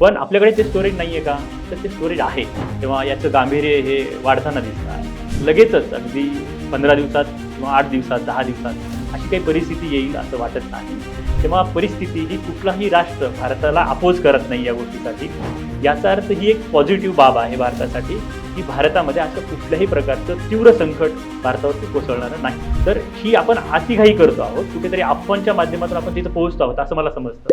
पण आपल्याकडे ते स्टोरेज नाही आहे का, तर ते स्टोरेज आहे. तेव्हा याचं गांभीर्य हे वाढताना दिसतं आहे. लगेचच अगदी 15 दिवसात किंवा 8 दिवसात 10 दिवसात अशी काही परिस्थिती येईल असं वाटत नाही. तेव्हा परिस्थिती ही कुठलाही राष्ट्र भारताला अपोज करत नाही या गोष्टीसाठी. याचा अर्थ ही एक पॉझिटिव्ह बाब आहे भारतासाठी की भारतामध्ये असं कुठल्याही प्रकारचं तीव्र संकट भारतावरती कोसळणारं नाही. तर ही आपण अतिघाई करतो आहोत, कुठेतरी अफवांच्या माध्यमातून आपण तिथं पोहोचतो आहोत असं मला समजतं.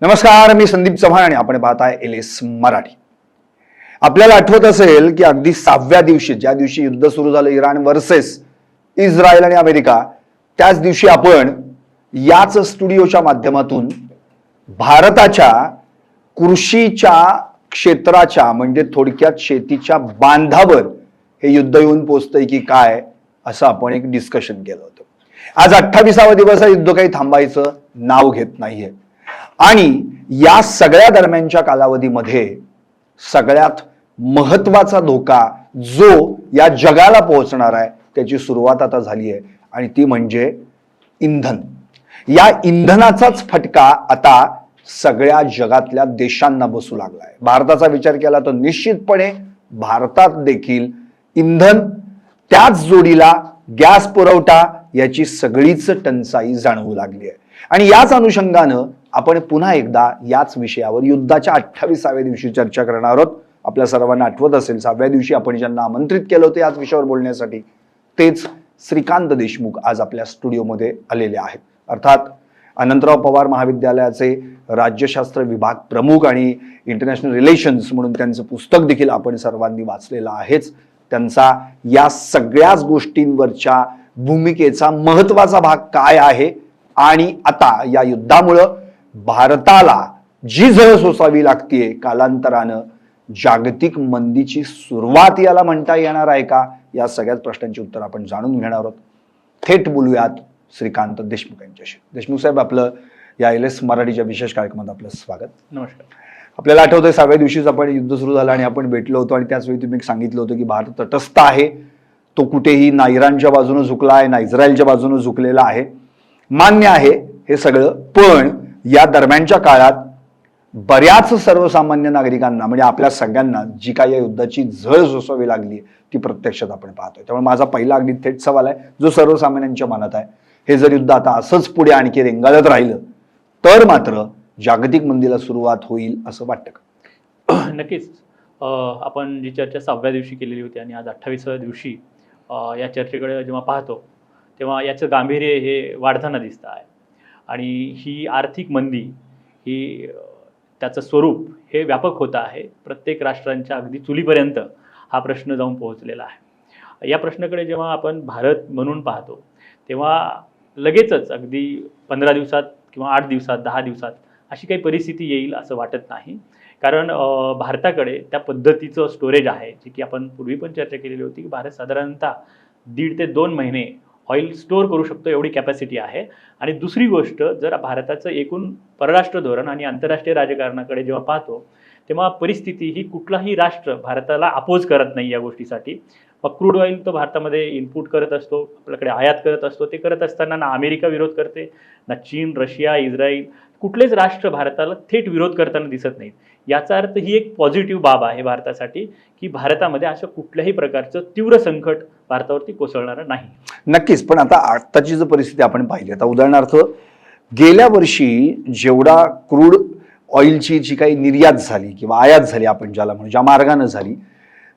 नमस्कार, मी संदीप चव्हाण आणि आपण पाहताय LS मराठी. आपल्याला आठवत असेल की अगदी 6व्या दिवशी, ज्या दिवशी युद्ध सुरू झालं इराण वर्सेस इस्रायल आणि अमेरिका, त्याच दिवशी आपण याच स्टुडिओच्या माध्यमातून भारताच्या कृषीच्या क्षेत्राच्या म्हणजे थोडक्यात शेतीच्या बांधावर हे युद्ध येऊन पोचतंय की काय असं आपण एक डिस्कशन केलं होतं. आज 28वा दिवस आहे, युद्ध काही थांबायचं नाव घेत नाहीये आणि या सगळ्या दरम्यानच्या कालावधीमध्ये सगळ्यात महत्वाचा धोका जो या जगाला पोहोचणार आहे त्याची सुरुवात आता झाली आहे आणि ती म्हणजे इंधन. या इंधनाचाच फटका आता सगळ्या जगातल्या देशांना बसू लागलाय. भारताचा विचार केला तर निश्चितपणे भारतात देखील इंधन, त्याच जोडीला गॅस पुरवठा याची सगळीच टंचाई जाणवू लागली आहे. आणि याच अनुषंगानं आपण पुन्हा एकदा याच विषयावर युद्धाच्या 28व्या दिवशी चर्चा करणार आहोत. आपल्या सर्वांना आठवत असेल 6व्या दिवशी आपण ज्यांना आमंत्रित केलं होतं याच विषयावर बोलण्यासाठी तेच श्रीकांत देशमुख आज आपल्या स्टुडिओमध्ये आलेले आहेत. अर्थात अनंतराव पवार महाविद्यालयाचे राज्यशास्त्र विभाग प्रमुख आणि इंटरनॅशनल रिलेशन्स म्हणून त्यांचं पुस्तक देखील आपण सर्वांनी वाचलेलं आहेच. त्यांचा या सगळ्याच गोष्टींवरच्या भूमिकेचा महत्वाचा भाग काय आहे आणि आता या युद्धामुळं भारताला जी झळ सोसावी लागतीये, कालांतरानं जागतिक मंदीची सुरुवात याला म्हणता येणार आहे का, या सगळ्याच प्रश्नांची उत्तर आपण जाणून घेणार आहोत. थेट बोलूयात श्रीकांत देशमुख यांच्याशी. देशमुख साहेब, आपलं या LS मराठीच्या विशेष कार्यक्रमात आपलं स्वागत. नमस्कार. आपल्याला आठवतंय 6व्या दिवशीच आपण युद्ध सुरू झालं आणि आपण भेटलो होतो आणि त्याच वेळी तुम्ही सांगितलं होतं की भारत तटस्थ आहे, तो कुठेही ना इराणच्या बाजूने झुकला आहे ना इस्रायलच्या बाजूने झुकलेला आहे. मान्य आहे हे सगळं, पण या दरम्यानच्या काळात बऱ्याच सर्वसामान्य नागरिकांना म्हणजे आपल्या सगळ्यांना जी काही या युद्धाची झळ सोसावी लागली ती प्रत्यक्षात आपण पाहतोय. त्यामुळे माझा पहिला अगदी थेट सवाल आहे जो सर्वसामान्यांच्या मनात आहे, हे जर युद्ध आता असंच पुढे आणखी रेंगाळत राहिलं तर मात्र जागतिक मंदीला सुरुवात होईल असं वाटतं का? नक्कीच. आपण जी चर्चा 6व्या दिवशी केलेली होती आणि आज 28व्या दिवशी या चर्चेकडे जेव्हा पाहतो तेव्हा याचं गांभीर्य हे वाढताना दिसतं आहे. आणि ही आर्थिक मंदी ही त्याचं स्वरूप हे व्यापक होतं आहे. प्रत्येक राष्ट्रांच्या अगदी चुलीपर्यंत हा प्रश्न जाऊन पोहोचलेला आहे. या प्रश्नाकडे जेव्हा आपण भारत म्हणून पाहतो तेव्हा लगेचच अगदी 15 दिवसात किंवा 8 दिवसात 10 दिवसात अशी काही परिस्थिती येईल असं वाटत नाही. कारण भारताकडे त्या पद्धतीचं स्टोरेज आहे, जे की आपण पूर्वी पण चर्चा केलेली होती की भारत साधारणतः 1.5 ते 2 महिने ऑइल स्टोअर करू शकतो एवढी कॅपॅसिटी आहे. आणि दुसरी गोष्ट, जर भारताचं एकूण परराष्ट्र धोरण आणि आंतरराष्ट्रीय राजकारणाकडे जेव्हा पाहतो तेव्हा परिस्थिती ही कुठलाही राष्ट्र भारताला अपोज करत नाही या गोष्टीसाठी. मग क्रूड ऑइल तो भारतामध्ये इनपुट करत असतो, आपल्याकडे आयात करत असतो. ते करत असताना ना अमेरिका विरोध करते, ना चीन, रशिया, इस्रायल, कुठलेच राष्ट्र भारताला थेट विरोध करताना दिसत नाहीत. याचा अर्थ ही एक पॉझिटिव्ह बाब आहे भारतासाठी की भारतामध्ये असं कुठल्याही प्रकारचं तीव्र संकट भारतावरती कोसळणारं नाही. नक्कीच. पण आता आताची जर परिस्थिती आपण पाहिली, आता उदाहरणार्थ गेल्या वर्षी जेवढा क्रूड ऑइलची जी काही निर्यात झाली किंवा आयात झाली, आपण ज्याला म्हणू, ज्या मार्गाने झाली,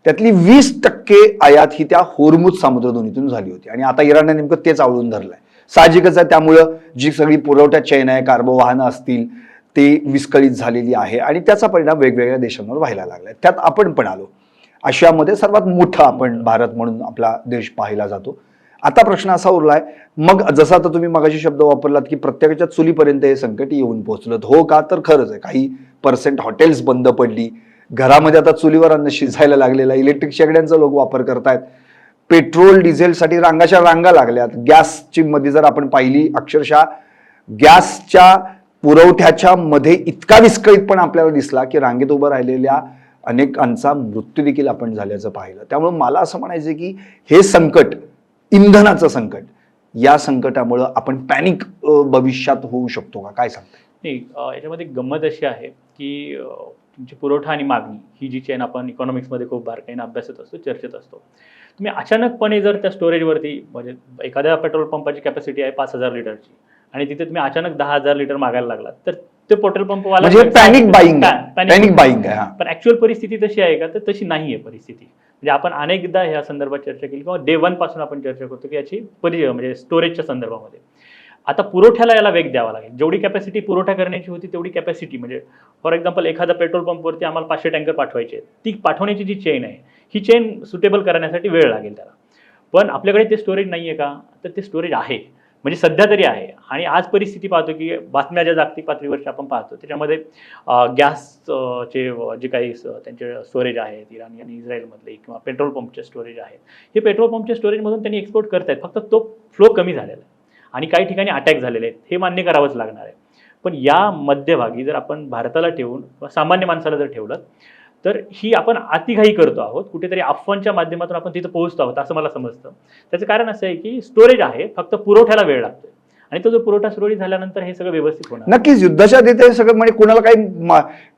त्यातली 20% आयात ही त्या होर्मुझ सामुद्रधुनीतून झाली होती आणि आता इराणने नेमकं तेच आवळून धरलंय. साहजिकच आहे, त्यामुळं जी सगळी पुरवठ्यात चैन आहे, कार्बो वाहनं असतील, ते विस्कळीत झालेली आहे आणि त्याचा परिणाम वेगवेगळ्या देशांवर व्हायला लागलाय. त्यात आपण पण आलो. आशियामध्ये सर्वात मोठा आपण भारत म्हणून आपला देश पाहिला जातो. आता प्रश्न असा उरलाय, मग जसा आता तुम्ही मगाशी शब्द वापरलात की प्रत्येकाच्या चुलीपर्यंत हे संकट येऊन पोहोचलं, हो का? तर खरंच आहे. काही % हॉटेल्स बंद पडली, घरामध्ये आता चुलीवर अन्न शिजायला लागलेलं, इलेक्ट्रिक शेगड्यांचा लोक वापर करतायत, पेट्रोल डिझेलसाठी रांगाच्या रांगा लागल्यात. गॅसची मध्ये जर आपण पाहिली, अक्षरशः गॅसच्या पुरवठ्याच्या मध्ये इतका विस्कळीतपणा आपल्याला दिसला की रांगेत उभं राहिलेल्या अनेकांचा मृत्यू देखील आपण झाल्याचं पाहिलं. त्यामुळे मला असं म्हणायचं की हे संकट, इंधनाचं संकट, या संकटामुळे आपण पॅनिक भविष्यात होऊ शकतो का, काय सांगताय? नाही, याच्यामध्ये गंमत अशी आहे की तुमची पुरवठा आणि मागणी ही जी चेन आपण इकॉनॉमिक्समध्ये खूप बारकाईने अभ्यासत असतो, चर्चेत असतो. तुम्ही अचानकपणे जर त्या स्टोरेजवरती म्हणजे एखाद्या पेट्रोल पंपाची कॅपॅसिटी आहे 5,000 लिटरची आणि तिथे तुम्ही अचानक 10,000 लिटर मागायला लागलात, तर ते पेट्रोल पंपवाला म्हणजे पॅनिक बाईंग आहे. पण ऍक्च्युअल परिस्थिती तशी आहे का? तर तशी नाही आहे परिस्थिती. म्हणजे आपण अनेकदा ह्या संदर्भात चर्चा केली किंवा डे 1 पासून आपण चर्चा करतो की याची म्हणजे स्टोरेजच्या संदर्भामध्ये. आता पुरवठ्याला याला वेग द्यावा लागेल. जेवढी कॅपॅसिटी पुरवठा करण्याची होती तेवढी कॅपॅसिटी म्हणजे फॉर एक्झाम्पल एखादा पेट्रोल पंपवरती आम्हाला 500 टँकर पाठवायचे आहेत. ती पाठवण्याची जी चेन आहे, ही चेन सुटेबल करण्यासाठी वेळ लागेल त्याला. पण आपल्याकडे ते स्टोरेज नाही आहे का? तर ते स्टोरेज आहे. म्हणजे सध्या तरी आहे. आणि आज परिस्थिती पाहतो की बातम्या ज्या जागतिक पातळीवरच्या आपण पाहतो त्याच्यामध्ये गॅसचे जे काही त्यांचे स्टोरेज आहेत इराण आणि इस्रायलमधले किंवा पेट्रोल पंपचे स्टोरेज आहेत, हे पेट्रोल पंपच्या स्टोरेजमधून त्यांनी एक्सपोर्ट करतायत. फक्त तो फ्लो कमी झालेला आहे आणि काही ठिकाणी अटॅक झालेले आहेत. हे मान्य करावंच लागणार आहे. पण या मध्यभागी जर आपण भारताला ठेवून सामान्य माणसाला जर ठेवलं तर ही आपण अतिघाई करतो आहोत. कुठेतरी अफवांच्या माध्यमातून आपण तिथं पोहोचतो आहोत असं मला समजतं. त्याचं कारण असं आहे की स्टोरेज आहे, फक्त पुरवठ्याला वेळ लागतोय आणि तो जो पुरवठा सुरळीत झाल्यानंतर हे सगळं व्यवस्थित होणार. नक्कीच युद्धाच्या आधी ते सगळं म्हणजे कुणाला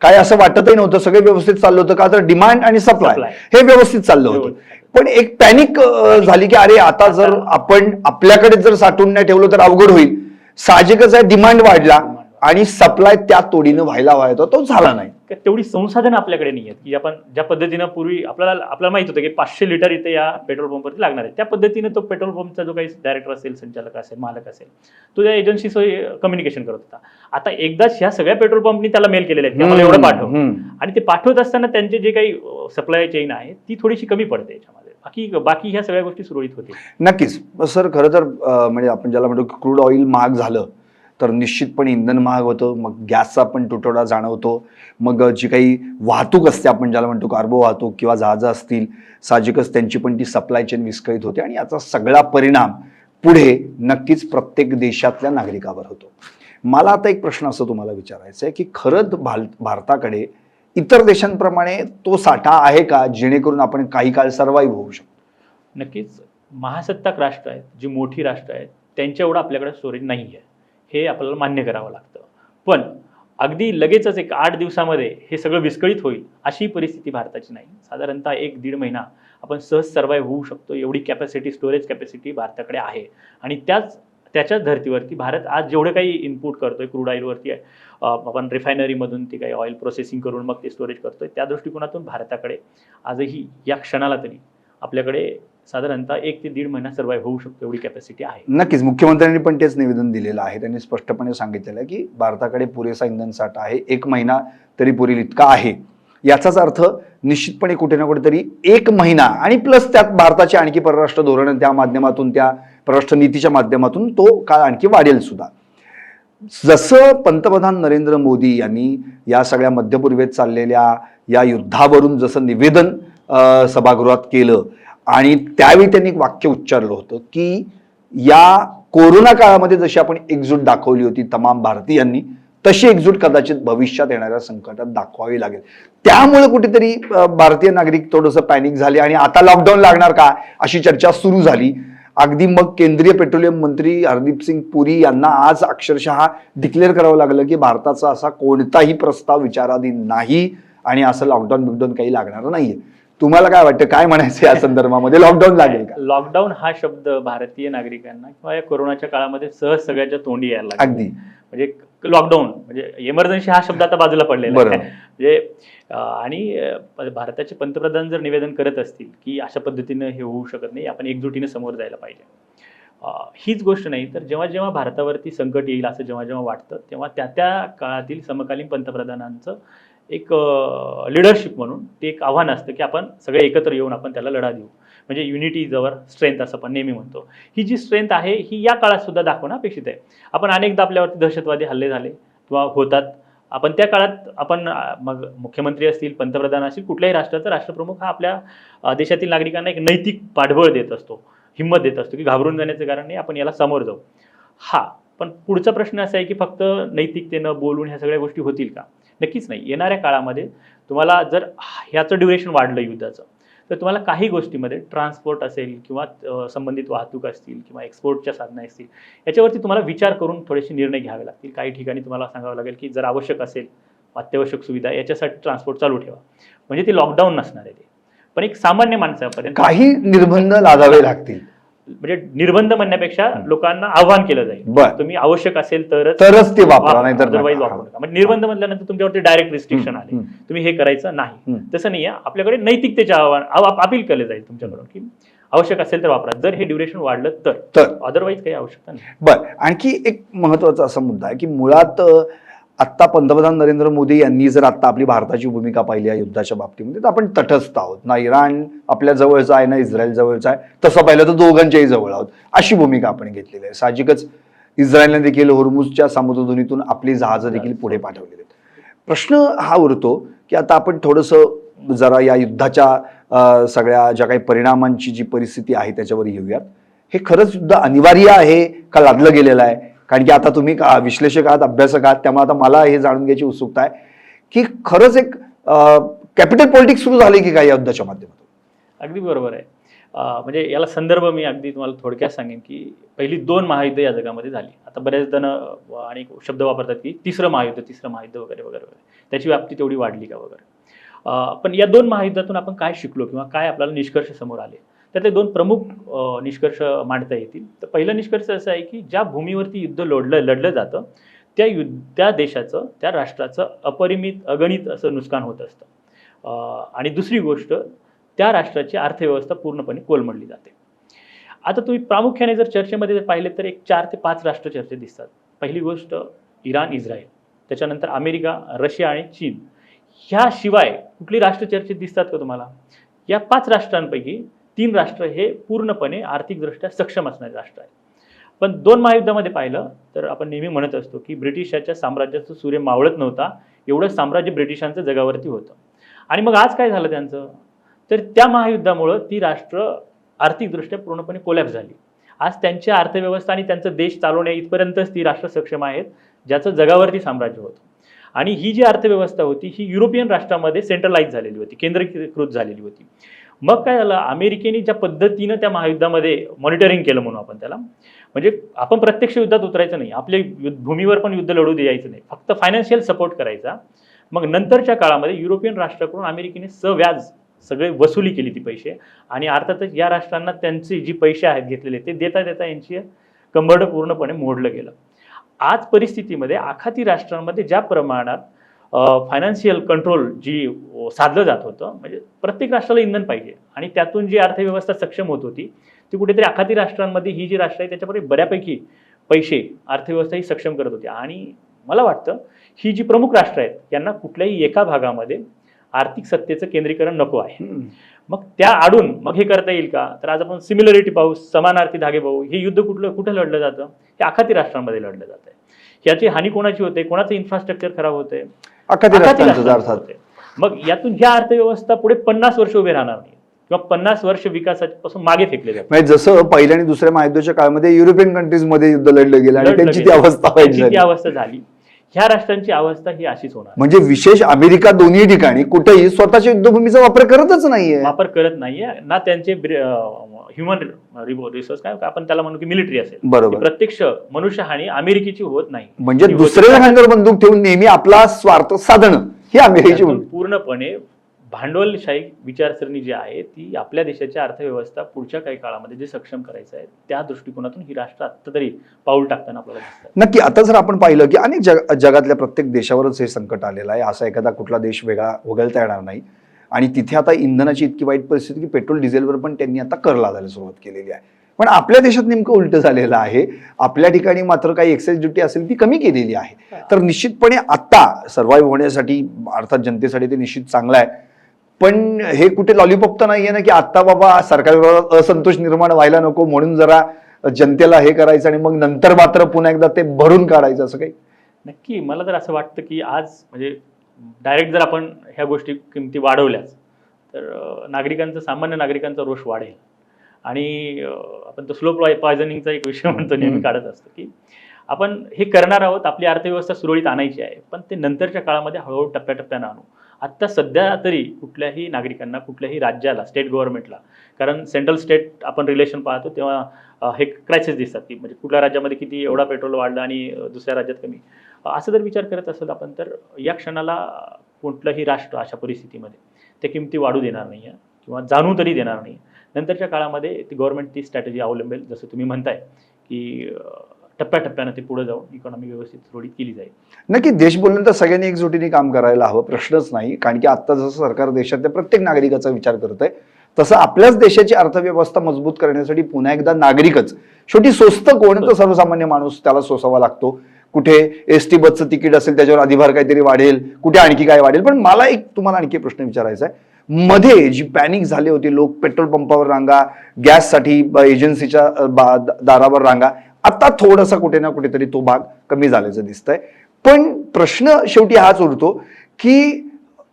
काही असं वाटतही नव्हतं. सगळं व्यवस्थित चाललं होतं का तर डिमांड आणि सप्लाय हे व्यवस्थित चाललं होतं. पण एक पॅनिक झाली की अरे आता जर आपण आपल्याकडे जर साठवून नाही ठेवलं तर अवघड होईल. साहजिकच आहे, डिमांड वाढला आणि सप्लाय त्या तोडीनं व्हायला हवा तो झाला नाही. तेवढी संसाधनं आपल्याकडे नाही आहेत की आपण ज्या पद्धतीनं पूर्वी आपल्याला माहित होतं की 500 लिटर इथे या पेट्रोल पंपवरती लागणार आहे. त्या पद्धतीने तो पेट्रोल पंपचा जो काही डायरेक्टर असेल, संचालक असेल, मालक असेल, तो त्या एजन्सीशी कम्युनिकेशन करत होता. आता एकदाच ह्या सगळ्या पेट्रोल पंपनी त्याला मेल केलेले आहेत की आम्हाला एवढं पाठव, आणि ते पाठवत असताना त्यांचे जे काही सप्लाय चेन आहे ती थोडीशी कमी पडते याच्यामध्ये. बाकी ह्या सगळ्या गोष्टी सुरळीत होतील. नक्कीच सर. खरं तर म्हणजे आपण ज्याला म्हणतो क्रूड ऑइल महाग झालं तर निश्चितपणे इंधन महाग होतं. मग गॅसचा पण तुटवडा जाणवतो. मग जी काही वाहतूक असते आपण ज्याला म्हणतो कार्गो वाहतूक किंवा जहाजं असतील, साहजिकच त्यांची पण ती सप्लाय चेन विस्कळीत होते आणि याचा सगळा परिणाम पुढे नक्कीच प्रत्येक देशातल्या नागरिकावर होतो. मला आता एक प्रश्न असं तुम्हाला विचारायचा आहे की खरंच भारताकडे इतर देशांप्रमाणे तो साठा आहे का जेणेकरून आपण काही काळ सर्वाईव्ह होऊ शकतो? नक्कीच. महासत्ताक राष्ट्र आहेत, जी मोठी राष्ट्र आहेत, त्यांच्या एवढं आपल्याकडे स्टोरेज नाही आहे, हे आपल्याला मान्य करावं लागतं. पण अगदी लगेचच एक 8 दिवसामध्ये हे सगळं विस्कळीत होईल अशी परिस्थिती भारताची नाही. साधारणतः 1-1.5 महिना आपण सहज सर्वाईव्ह होऊ शकतो एवढी कॅपॅसिटी, स्टोरेज कॅपॅसिटी भारताकडे आहे. आणि त्याच्याच धर्तीवरती भारत आज जेवढं काही इनपुट करतोय क्रूड ऑइलवरती आपण रिफायनरीमधून ते काही ऑइल प्रोसेसिंग करून मग ते स्टोरेज करतोय, त्या दृष्टिकोनातून भारताकडे आजही या क्षणाला तरी आपल्याकडे साधारणतः 1 ते 1.5 महिना सर्वाईव्ह होऊ शकतो एवढी कॅपॅसिटी आहे. नक्कीच. मुख्यमंत्र्यांनी पण तेच निवेदन दिलेलं आहे. त्यांनी स्पष्टपणे सांगितलेलं आहे की भारताकडे पुरेसा इंधन साठा आहे, 1 महिना तरी पुरेल इतका आहे. याचाच अर्थ निश्चितपणे कुठे ना कुठेतरी 1 महिना आणि प्लस त्यात भारताचे आणखी परराष्ट्र धोरण त्या माध्यमातून, त्या परराष्ट्र नीतीच्या माध्यमातून तो काळ आणखी वाढेल सुद्धा. जसं पंतप्रधान नरेंद्र मोदी यांनी या सगळ्या मध्यपूर्वेत चाललेल्या या युद्धावरून जसं निवेदन सभागृहात केलं आणि त्यावेळी त्यांनी एक वाक्य उच्चारलं होतं की या कोरोना काळामध्ये जशी आपण एकजूट दाखवली होती तमाम भारतीयांनी, तशी एकजूट कदाचित भविष्यात येणाऱ्या संकटात दाखवावी लागेल. त्यामुळे कुठेतरी भारतीय नागरिक थोडंसं पॅनिक झाले आणि आता लॉकडाऊन लागणार का अशी चर्चा सुरू झाली. अगदी मग केंद्रीय पेट्रोलियम मंत्री हरदीप सिंग पुरी यांना आज अक्षरशः डिक्लेअर करावं लागलं की भारताचा असा कोणताही प्रस्ताव विचाराधीन नाही आणि असं लॉकडाऊन बिकडाऊन काही लागणार नाहीये. तुम्हाला काय वाटतं, काय म्हणायचं या संदर्भामध्ये? लॉकडाऊन लागेल का? लॉकडाऊन हा शब्द भारतीय नागरिकांना किंवा या कोरोनाच्या काळामध्ये सहज सगळ्याच्या तोंडी यायला लागला. अगदी म्हणजे लॉकडाऊन म्हणजे इमर्जन्सी हा शब्द आता बाजूला पडलेला आहे. म्हणजे आणि भारताचे पंतप्रधान जर निवेदन करत असतील की अशा पद्धतीनं हे होऊ शकत नाही, आपण एकजुटीने समोर जायला पाहिजे, हीच गोष्ट नाही तर जेव्हा जेव्हा भारतावरती संकट येईल असं जेव्हा जेव्हा वाटतं तेव्हा त्या काळातील समकालीन पंतप्रधानांचं एक लिडरशिप म्हणून ते एक आव्हान असतं की आपण सगळे एकत्र येऊन आपण त्याला लढा देऊ. म्हणजे युनिटी इज अवर स्ट्रेंथ असं आपण नेहमी म्हणतो. ही जी स्ट्रेंथ आहे ही या काळात सुद्धा दाखवणं अपेक्षित आहे. आपण अनेकदा आपल्यावरती दहशतवादी हल्ले झाले किंवा होतात, आपण त्या काळात आपण मग मुख्यमंत्री असतील, पंतप्रधान असतील, कुठल्याही राष्ट्राचा राष्ट्रप्रमुख हा आपल्या देशातील नागरिकांना एक नैतिक पाठबळ देत असतो, हिंमत देत असतो की घाबरून जाण्याचं कारण नाही, आपण याला समोर जाऊ. पण पुढचा प्रश्न असा आहे की फक्त नैतिकतेनं बोलून ह्या सगळ्या गोष्टी होतील का? नक्कीच नाही. येणाऱ्या काळामध्ये तुम्हाला जर ह्याचं ड्युरेशन वाढलं युद्धाचं तर तुम्हाला काही गोष्टीमध्ये ट्रान्सपोर्ट असेल किंवा संबंधित वाहतूक असतील किंवा एक्सपोर्टच्या साधनं असतील याच्यावरती तुम्हाला विचार करून थोडेसे निर्णय घ्यावे लागतील. काही ठिकाणी तुम्हाला सांगावं लागेल की जर आवश्यक असेल अत्यावश्यक सुविधा याच्यासाठी ट्रान्सपोर्ट चालू ठेवा, म्हणजे ते लॉकडाऊन नसणार आहे ते. पण एक सामान्य माणसापर्यंत काही निर्बंध लादावे लागतील, म्हणजे निर्बंध म्हणण्यापेक्षा लोकांना आव्हान केलं जाईल, बरं. तुम्ही आवश्यक असेल तरच ते वापरा, नाहीतर अदरवाईज नका. वापरू नका. म्हणजे निर्बंध म्हटल्यानंतर तुमच्यावरती डायरेक्ट रिस्ट्रिक्शन आले, तुम्ही हे करायचं नाही, तसं नाही आहे. आपल्याकडे नैतिकतेचे अपील केले जाईल तुमच्याकडून की आवश्यक असेल तर वापरा, जर हे ड्युरेशन वाढलं तर अदरवाईज काही आवश्यकता नाही. बरं, आणखी एक महत्वाचा असा मुद्दा आहे की मुळात आत्ता पंतप्रधान नरेंद्र मोदी यांनी जर आत्ता आपली भारताची भूमिका पाहिली आहे युद्धाच्या बाबतीमध्ये, तर आपण तटस्थ आहोत. ना इराण आपल्या जवळचा आहे ना इस्रायल जवळचा आहे, तसं पाहिलं तर दोघांच्याही जवळ आहोत, अशी भूमिका आपण घेतलेली आहे. साहजिकच इस्रायलने देखील होर्मुझच्या समुद्रधुनीतून आपली जहाजं देखील पुढे पाठवलेली आहेत. प्रश्न हा उरतो की आता आपण थोडंसं जरा या युद्धाच्या सगळ्या ज्या काही परिणामांची जी परिस्थिती आहे त्याच्यावर येऊयात. हे खरंच युद्ध अनिवार्य आहे का लादलं गेलेलं आहे? कारण की आता तुम्ही विश्लेषक आहात, अभ्यासक आहात, त्यामुळे आता मला हे जाणून घ्यायची उत्सुकता आहे की खरंच एक कॅपिटल पॉलिटिक्स सुरू झाले की काय या युद्धाच्या माध्यमातून? अगदी बरोबर आहे. म्हणजे याला संदर्भ मी अगदी तुम्हाला थोडक्यात सांगेन की पहिली 2 महायुद्ध या जगामध्ये झाली. आता बरेच जण आणि शब्द वापरतात की तिसरं महायुद्ध वगैरे वगैरे वगैरे, त्याची व्याप्ती तेवढी वाढली का वगैरे. पण या 2 महायुद्धातून आपण काय शिकलो किंवा काय आपल्याला निष्कर्ष समोर आले, त्यातले 2 प्रमुख निष्कर्ष मांडता येतील. तर पहिला निष्कर्ष असा आहे की ज्या भूमीवरती युद्ध लढलं जातं त्या देशाचं, त्या राष्ट्राचं अपरिमित अगणित असं नुकसान होत असतं. आणि दुसरी गोष्ट, त्या राष्ट्राची अर्थव्यवस्था पूर्णपणे कोलमडली जाते. आता तुम्ही प्रामुख्याने जर चर्चेमध्ये पाहिले तर एक 4 ते 5 राष्ट्र चर्चेत दिसतात. पहिली गोष्ट इराण, इस्रायल, त्याच्यानंतर अमेरिका, रशिया आणि चीन. ह्याशिवाय कुठली राष्ट्र चर्चेत दिसतात का तुम्हाला? या 5 राष्ट्रांपैकी 3 राष्ट्र हे पूर्णपणे आर्थिकदृष्ट्या सक्षम असणारे राष्ट्र आहेत. पण 2 महायुद्धामध्ये पाहिलं तर आपण नेहमी म्हणत असतो की ब्रिटिशाच्या साम्राज्याचा सूर्य मावळत नव्हता, एवढं साम्राज्य ब्रिटिशांचं जगावरती होतं. आणि मग आज काय झालं त्यांचं, तर त्या महायुद्धामुळं ती राष्ट्र आर्थिकदृष्ट्या पूर्णपणे कोलॅप्स झाली. आज त्यांची अर्थव्यवस्था आणि त्यांचा देश चालवण्या इथपर्यंतच ती राष्ट्र सक्षम आहेत ज्याचं जगावरती साम्राज्य होतं. आणि ही जी अर्थव्यवस्था होती ही युरोपियन राष्ट्रामध्ये सेंट्रलाइज झालेली होती, केंद्रीकृत झालेली होती. मग काय झालं, अमेरिकेने ज्या पद्धतीनं त्या महायुद्धामध्ये मॉनिटरिंग केलं म्हणून आपण त्याला, म्हणजे आपण प्रत्यक्ष युद्धात उतरायचं नाही, आपल्या भूमीवर पण युद्ध लढू द्यायचं नाही, फक्त फायनान्शियल सपोर्ट करायचा. मग नंतरच्या काळामध्ये युरोपियन राष्ट्राकडून अमेरिकेने सव्याज सगळे वसुली केली ती पैसे, आणि अर्थातच या राष्ट्रांना त्यांचे जी पैसे आहेत घेतलेले ते देता देता यांची कंबरडं पूर्णपणे मोडलं गेलं. आज परिस्थितीमध्ये आखाती राष्ट्रांमध्ये ज्या प्रमाणात फायनान्शियल कंट्रोल जी साधलं जात होतं, म्हणजे प्रत्येक राष्ट्राला इंधन पाहिजे आणि त्यातून जी अर्थव्यवस्था सक्षम होत होती ती कुठेतरी आखाती राष्ट्रांमध्ये ही जी राष्ट्र आहे त्याच्यामध्ये बऱ्यापैकी पैसे अर्थव्यवस्था ही सक्षम करत होती. आणि मला वाटतं ही जी प्रमुख राष्ट्र आहेत यांना कुठल्याही एका भागामध्ये आर्थिक सत्तेचं केंद्रीकरण नको आहे. मग त्या आडून मग हे करता येईल का, तर आज आपण सिमिलरिटी पाहू, समानार्थी धागे पाहू. हे युद्ध कुठं लढलं जातं, हे आखाती राष्ट्रांमध्ये लढलं जात आहे. याची हानी कोणाची होते, कोणाचं इन्फ्रास्ट्रक्चर खराब होते, आखाती राष्ट्रांचं. मग यातून ह्या अर्थव्यवस्था पुढे 50 वर्ष उभे राहणार नाही किंवा 50 वर्ष विकासापासून मागे फेकले जातात. म्हणजे जसं पहिल्या आणि दुसऱ्या महायुद्धाच्या काळामध्ये युरोपियन कंट्रीज मध्ये युद्ध लढलं गेलं आणि त्यांची ती अवस्था झाली. ह्या राष्ट्रांची अवस्था ही अशीच होणार. म्हणजे विशेष अमेरिका दोन्ही ठिकाणी कुठेही स्वतःच्या युद्धभूमीचा वापर करतच नाहीये, ना त्यांचे ह्युमन रिसोर्स काय आपण त्याला म्हणू की मिलिटरी असेल, बरोबर, प्रत्यक्ष मनुष्यहानी अमेरिकेची होत नाही. म्हणजे दुसऱ्या खांद्यावर बंदूक ठेवून नेहमी आपला स्वार्थ साधणं ही अमेरिकेची पूर्णपणे भांडवलशाही विचारसरणी जी आहे ती आपल्या देशाची अर्थव्यवस्था पुढच्या काही काळामध्ये जे सक्षम करायचं आहे त्या दृष्टिकोनातून ही राष्ट्र आता तरी पाऊल टाकताना आपल्याला दिसतात. नक्की. आता जर आपण पाहिलं की अनेक जगातल्या प्रत्येक देशावरच हे संकट आलेलं आहे, असा एखादा कुठला देश वेगळा वगळता येणार नाही. आणि तिथे आता इंधनाची इतकी वाईट परिस्थिती की पेट्रोल डिझेलवर पण त्यांनी आता कर लादायला सुरुवात केलेली आहे. पण आपल्या देशात नेमकं उलट झालेलं आहे. आपल्या ठिकाणी मात्र काही एक्साइज ड्युटी असेल ती कमी केलेली आहे. तर निश्चितपणे आता सर्व्हाइव्ह होण्यासाठी अर्थात जनतेसाठी ते निश्चित चांगलं आहे. पण हे कुठे लॉलीपॉप तर नाहीये ना की आता बाबा सरकारवर असंतोष निर्माण व्हायला नको म्हणून जरा जनतेला हे करायचं आणि मग नंतर मात्र पुन्हा एकदा ते भरून काढायचं, असं काही? नक्की. मला तर असं वाटतं की आज म्हणजे डायरेक्ट जर आपण ह्या गोष्टी किमती वाढवल्याच तर सामान्य नागरिकांचा रोष वाढेल. आणि आपण तो स्लो पॉयझनिंगचा एक विषय म्हणतो नेहमी काढत असतो की आपण हे करणार आहोत, आपली अर्थव्यवस्था सुरळीत आणायची आहे, पण ते नंतरच्या काळामध्ये हळूहळू टप्प्याटप्प्यानं आणू. आत्ता सध्या तरी कुठल्याही नागरिकांना, कुठल्याही राज्याला, स्टेट गव्हर्नमेंटला, कारण सेंट्रल स्टेट आपण रिलेशन पाहतो तेव्हा हे क्रायसिस दिसतात की म्हणजे कुठल्या राज्यामध्ये किती एवढा पेट्रोल वाढलं आणि दुसऱ्या राज्यात कमी. असं जर विचार करत असेल आपण तर या क्षणाला कुठलंही राष्ट्र अशा परिस्थितीमध्ये त्या किमती वाढू देणार नाही आहे किंवा जाणू तरी देणार नाही. नंतरच्या काळामध्ये ती गव्हर्नमेंट ती स्ट्रॅटेजी अवलंबेल, जसं तुम्ही म्हणताय की टप्प्याटप्प्यानं ते पुढे जाऊन इकॉनॉमी व्यवस्थित सुरळीत केली जाईल. नक्की देश बोलल्यानंतर सगळ्यांनी एकजुटीने काम करायला हवं, प्रश्नच नाही. कारण की आता जसं सरकार देशातल्या प्रत्येक नागरिकाचा विचार करत आहे, तसं आपल्याच देशाची अर्थव्यवस्था मजबूत करण्यासाठी पुन्हा एकदा नागरिकच, शेवटी स्वस्त कोण तर सर्वसामान्य माणूस त्याला सोसावा लागतो. कुठे एसटी बसचं तिकीट असेल त्याच्यावर अधिभार काहीतरी वाढेल, कुठे आणखी काय वाढेल. पण मला एक तुम्हाला आणखी प्रश्न विचारायचा आहे. मध्ये जी पॅनिक झाली होती, लोक पेट्रोल पंपावर रांगा, गॅससाठी एजन्सीच्या दारावर रांगा, आता थोडासा कुठे ना कुठेतरी तो भाग कमी झाल्याचं दिसतंय. पण प्रश्न शेवटी हाच उरतो की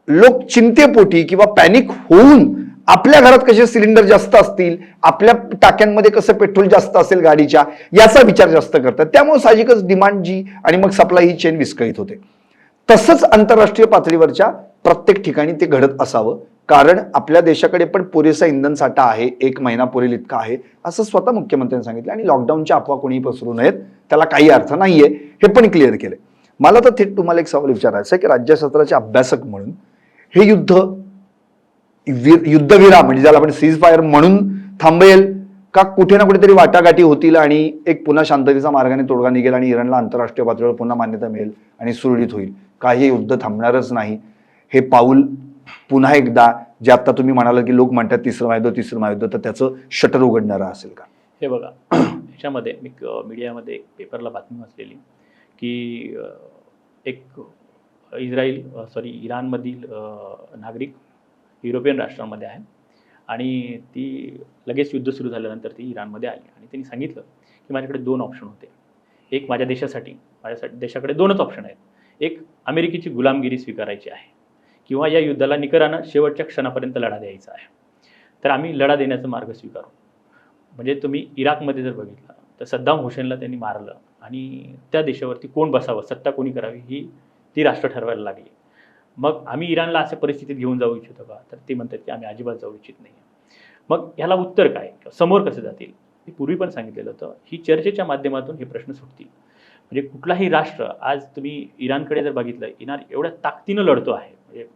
लोक चिंतेपोटी किंवा पॅनिक होऊन आपल्या घरात कसे सिलेंडर जास्त असतील, आपल्या टाक्यांमध्ये कसं पेट्रोल जास्त असेल गाडीच्या, याचा विचार जास्त करतात. त्यामुळे साहजिकच डिमांड जी आणि मग सप्लाय ही चेन विस्कळीत होते. तसंच आंतरराष्ट्रीय पातळीवरच्या प्रत्येक ठिकाणी ते घडत असावं, कारण आपल्या देशाकडे पण पुरेसा इंधन साठा आहे, 1 महिना पुरेल इतका आहे, असं स्वतः मुख्यमंत्र्यांनी सांगितलं. आणि लॉकडाऊनच्या अफवा कोणीही पसरू नयेत, त्याला काही अर्थ नाहीये, हे पण क्लिअर केलंय. मला तर थेट तुम्हाला एक सवाल विचारायचा आहे की राज्यशास्त्राचे अभ्यासक म्हणून हे युद्धविराम म्हणजे ज्याला आपण सीज फायर म्हणून थांबेल का कुठे ना कुठेतरी वाटाघाटी होतील आणि एक पुन्हा शांततेचा मार्गाने तोडगा निघेल आणि इराणला आंतरराष्ट्रीय पातळीवर पुन्हा मान्यता मिळेल आणि सुरळीत होईल? काही युद्ध थांबणारच नाही. हे पाऊल पुन्हा एकदा, जे आता तुम्ही म्हणाल की लोक म्हणतात तिसरं महायुद्ध, तर त्याचं शटर उघडणारं असेल का? हे बघा, ह्याच्यामध्ये मी मीडियामध्ये एक पेपरला बातमी वाचलेली की एक इराणमधील नागरिक युरोपियन राष्ट्रांमध्ये आहे आणि ती लगेच युद्ध सुरू झाल्यानंतर ती इराणमध्ये आली आणि त्यांनी सांगितलं की माझ्याकडे 2 ऑप्शन होते. एक माझ्या देशाकडे 2च ऑप्शन आहेत. एक, अमेरिकेची गुलामगिरी स्वीकारायची आहे किंवा या युद्धाला निकरानं शेवटच्या क्षणापर्यंत लढा द्यायचा आहे. तर आम्ही लढा देण्याचा मार्ग स्वीकारू. म्हणजे तुम्ही इराकमध्ये जर बघितलं तर सद्दाम हुसेनला त्यांनी मारलं आणि त्या देशावरती कोण बसावं, सत्ता कोणी करावी, ती राष्ट्र ठरवायला लागली. मग आम्ही इराणला अशा परिस्थितीत घेऊन जाऊ इच्छितो का? तर ते म्हणतात की आम्ही अजिबात जाऊ इच्छित नाही. मग ह्याला उत्तर काय, समोर कसं जातील? मी पूर्वी पण सांगितलेलं होतं, ही चर्चेच्या माध्यमातून हे प्रश्न सुटतील. म्हणजे कुठलाही राष्ट्र, आज तुम्ही इराणकडे जर बघितलं, इराण एवढ्या ताकदीनं लढतो आहे. म्हणजे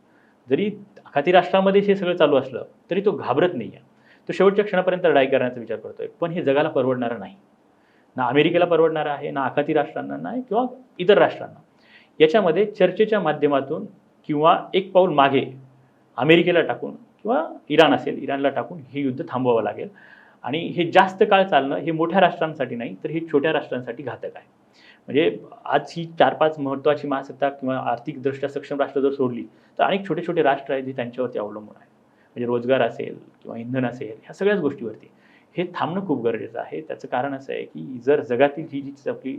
जरी आखाती राष्ट्रामध्ये हे सगळं चालू असलं तरी तो घाबरत नाही आहे. तो शेवटच्या क्षणापर्यंत लढाई करण्याचा विचार करतोय. पण हे जगाला परवडणारं नाही. ना अमेरिकेला परवडणारं आहे, ना आखाती राष्ट्रांना, नाही किंवा इतर राष्ट्रांना. याच्यामध्ये चर्चेच्या माध्यमातून किंवा एक पाऊल मागे अमेरिकेला टाकून किंवा इराण असेल, इराणला टाकून हे युद्ध थांबवावं लागेल. आणि हे जास्त काळ चालणं हे मोठ्या राष्ट्रांसाठी नाही, तर हे छोट्या राष्ट्रांसाठी घातक आहे. म्हणजे आज ही 4-5 महत्त्वाची महासत्ता किंवा आर्थिकदृष्ट्या सक्षम राष्ट्र जर सोडली तर अनेक छोटे छोटे राष्ट्र आहेत जे त्यांच्यावरती अवलंबून आहे. म्हणजे रोजगार असेल किंवा इंधन असेल, ह्या सगळ्याच गोष्टीवरती हे थांबणं खूप गरजेचं आहे. त्याचं कारण असं आहे की जर जगातील ही जी आपली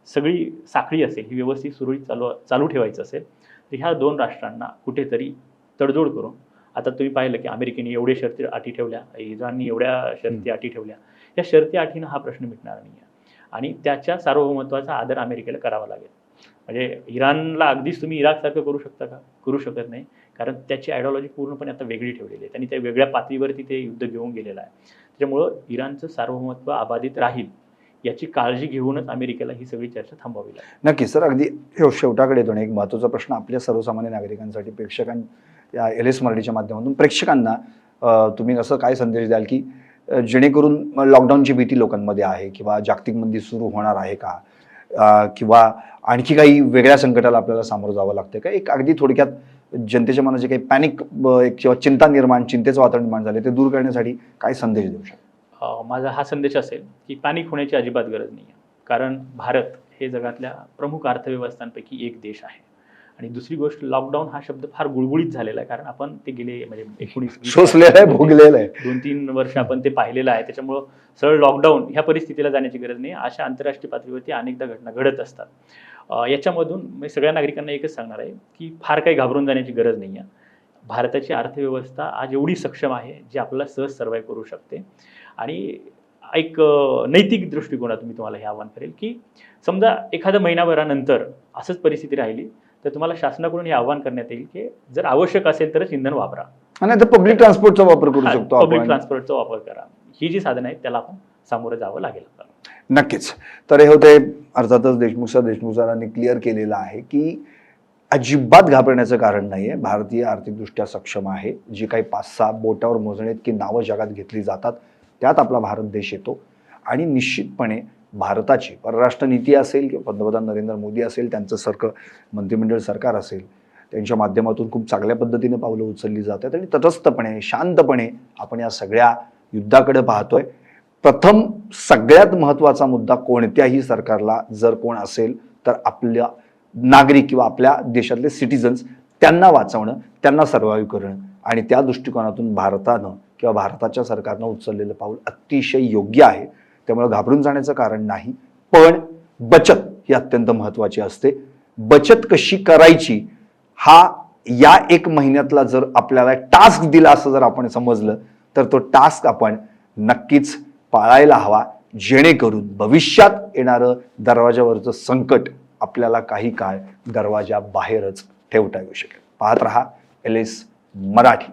सगळी साखळी असेल ही व्यवस्थित सुरळीत चालू ठेवायचं असेल तर ह्या 2 राष्ट्रांना कुठेतरी तडजोड करून, आता तुम्ही पाहिलं की अमेरिकेने एवढे शर्ती अटी ठेवल्या, इराणने एवढ्या शर्ती अटी ठेवल्या, या शर्ती अटीनं हा प्रश्न मिटणार नाही आहे आणि त्याच्या सार्वभौमत्वाचा आदर अमेरिकेला करावा लागेल. म्हणजे इराणला अगदीच तुम्ही इराकसारखं करू शकता का? करू शकत नाही, कारण त्याची आयडिओलॉजी पूर्णपणे आता वेगळी ठेवलेली आहे. त्यांनी त्या वेगळ्या पातळीवरती ते युद्ध घेऊन गेलेलं आहे. त्याच्यामुळं इराणचं सार्वभौमत्व अबाधित राहील याची काळजी घेऊनच अमेरिकेला ही सगळी चर्चा थांबवावी लागेल. नक्की सर, अगदी शेवटाकडे येतो. एक महत्त्वाचा प्रश्न आपल्या सर्वसामान्य नागरिकांसाठी, या LS मराठीच्या माध्यमातून प्रेक्षकांना तुम्ही असं काय संदेश द्याल की जेणेकरून लॉकडाऊनची भीती लोकांमध्ये आहे किंवा जागतिक मंदी सुरू होणार आहे का, किंवा आणखी काही वेगळ्या संकटाला आपल्याला सामोरं जावं लागतं का? एक अगदी थोडक्यात जनतेच्या मनात जे काही पॅनिक किंवा चिंतेचं वातावरण निर्माण झाले ते दूर करण्यासाठी काय संदेश देऊ शकतो? माझा हा संदेश असेल की पॅनिक होण्याची अजिबात गरज नाही आहे. कारण भारत हे जगातल्या प्रमुख अर्थव्यवस्थांपैकी एक देश आहे. आणि दुसरी गोष्ट, लॉकडाऊन हा शब्द फार गुळगुळीत झालेला आहे, कारण आपण ते गेले म्हणजे 2-3 वर्ष आपण ते पाहिलेलं आहे. त्याच्यामुळं सरळ लॉकडाऊन ह्या परिस्थितीला जाण्याची गरज नाही. अशा आंतरराष्ट्रीय पातळीवरती अनेकदा घटना घडत असतात. याच्यामधून मी सगळ्या नागरिकांना एकच सांगणार आहे की फार काही घाबरून जाण्याची गरज नाही आहे. भारताची अर्थव्यवस्था आज एवढी सक्षम आहे जी आपल्याला सहज सर्वाइव्ह करू शकते. आणि एक नैतिक दृष्टिकोनातून मी तुम्हाला हे आवाहन करेल की समजा एखाद्या महिनाभरानंतर असंच परिस्थिती राहिली तर तुम्हाला शासनाकडून हे आवाहन करण्यात येईल की जर आवश्यक असेल तरच इंधन वापरा आणि आता पब्लिक ट्रान्सपोर्टचा वापर करू शकतो पब्लिक आपण. ट्रान्सपोर्टचा वापर करा. ही जी साधनं आहेत त्याला आपण सामोरं जावं लागेल आपल्याला. नक्कीच. तर हे होते अर्थातच देशमुख सरांनी क्लिअर केलेलं आहे की अजिबात घाबरण्याचं कारण नाहीये. भारतीय आर्थिकदृष्ट्या सक्षम आहे. जी काही 5-6 बोटावर मोजणे इतकी नावं जगात घेतली जातात त्यात आपला भारत देश येतो. आणि निश्चितपणे भारताची परराष्ट्र नीती असेल किंवा पंतप्रधान नरेंद्र मोदी असेल, त्यांचं मंत्रिमंडळ सरकार असेल, त्यांच्या माध्यमातून खूप चांगल्या पद्धतीने पावलं उचलली जातात आणि तटस्थपणे शांतपणे आपण या सगळ्या युद्धाकडे पाहतोय. प्रथम सगळ्यात महत्त्वाचा मुद्दा कोणत्याही सरकारला जर कोण असेल तर आपल्या नागरिक किंवा आपल्या देशातले सिटिझन्स त्यांना वाचवणं, त्यांना सर्व्हाइव्ह करणं आणि त्या दृष्टिकोनातून भारतानं किंवा भारताच्या सरकारनं उचललेलं पाऊल अतिशय योग्य आहे. त्यामुळे घाबरून जाण्याचं कारण नाही. पण बचत ही अत्यंत महत्त्वाची असते. बचत कशी करायची हा या 1 महिन्यातला जर आपल्याला टास्क दिला असं जर आपण समजलं तर तो टास्क आपण नक्कीच पाळायला हवा, जेणेकरून भविष्यात येणारं दरवाजावरचं संकट आपल्याला काही काळ दरवाजा बाहेरच ठेवता येऊ शकेल. पाहत रहा LS मराठी,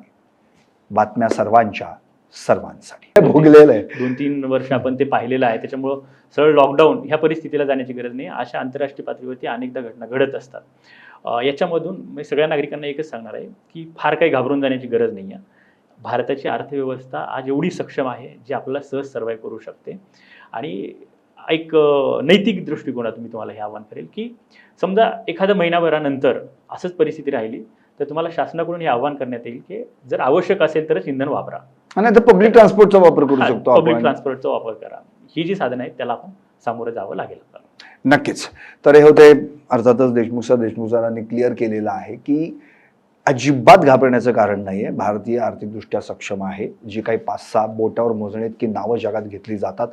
बातम्या सर्वांच्या सर्वांसाठी. भोगलेलं आहे 2-3 वर्ष आपण ते पाहिलेलं आहे. त्याच्यामुळं सरळ लॉकडाऊन ह्या परिस्थितीला जाण्याची गरज नाही. अशा आंतरराष्ट्रीय पातळीवरती अनेकदा घटना घडत असतात. याच्यामधून मी सगळ्या नागरिकांना एकच सांगणार आहे की फार काही घाबरून जाण्याची गरज नाही आहे. भारताची अर्थव्यवस्था आज एवढी सक्षम आहे जी आपल्याला सहज सर्व्हाइव्ह करू शकते. आणि एक नैतिक दृष्टिकोनातून मी तुम्हाला हे आवाहन करेल की समजा एखाद्या महिनाभरानंतर असंच परिस्थिती राहिली तर तुम्हाला शासनाकडून हे आवाहन करण्यात येईल की जर आवश्यक असेल तरच इंधन वापरा. आणि आता पब्लिक ट्रान्सपोर्टचा वापर करू शकतो पब्लिक आपण. ट्रान्सपोर्टचा वापर करा. ही जी साधनं आहेत त्याला आपण सामोरं जावं लागेल आपल्याला. नक्कीच. तर हे होते अर्थातच देशमुख सरांनी क्लिअर केलेलं आहे की अजिबात घाबरण्याचं कारण नाहीये. भारतीय आर्थिकदृष्ट्या सक्षम आहे. जी काही 5-6 बोटावर मोजणे इतकी नावं जगात घेतली जातात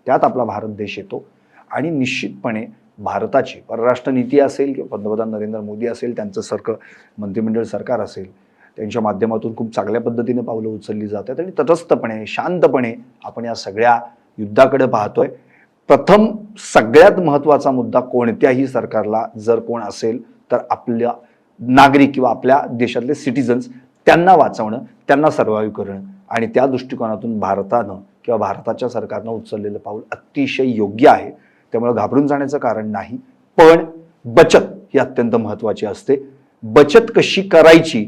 त्यात आपला भारत देश येतो. आणि निश्चितपणे भारताची परराष्ट्र नीती असेल किंवा पंतप्रधान नरेंद्र मोदी असेल, त्यांचं मंत्रिमंडळ सरकार असेल, त्यांच्या माध्यमातून खूप चांगल्या पद्धतीने पावलं उचलली जातात आणि तटस्थपणे शांतपणे आपण या सगळ्या युद्धाकडे पाहतोय. प्रथम सगळ्यात महत्त्वाचा मुद्दा कोणत्याही सरकारला जर कोण असेल तर आपल्या नागरिक किंवा आपल्या देशातले सिटिझन्स त्यांना वाचवणं, त्यांना सर्व्हाइव्ह करणं आणि त्या दृष्टिकोनातून भारतानं किंवा भारताच्या सरकारनं उचललेलं पाऊल अतिशय योग्य आहे. त्यामुळे घाबरून जाण्याचं कारण नाही. पण बचत ही अत्यंत महत्त्वाची असते. बचत कशी करायची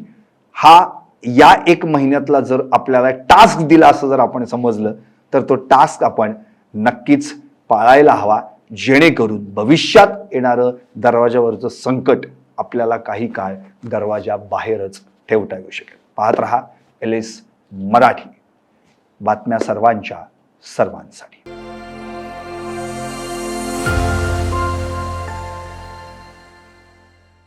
हा या 1 महिन्यातला जर आपल्याला टास्क दिला असं जर आपण समजलं तर तो टास्क आपण नक्कीच पाळायला हवा, जेणेकरून भविष्यात येणारं दरवाजावरचं संकट आपल्याला काही काळ दरवाजा बाहेरच ठेवता येऊ शकेल. पाहत रहा LS मराठी, बातम्या सर्वांच्या सर्वांसाठी.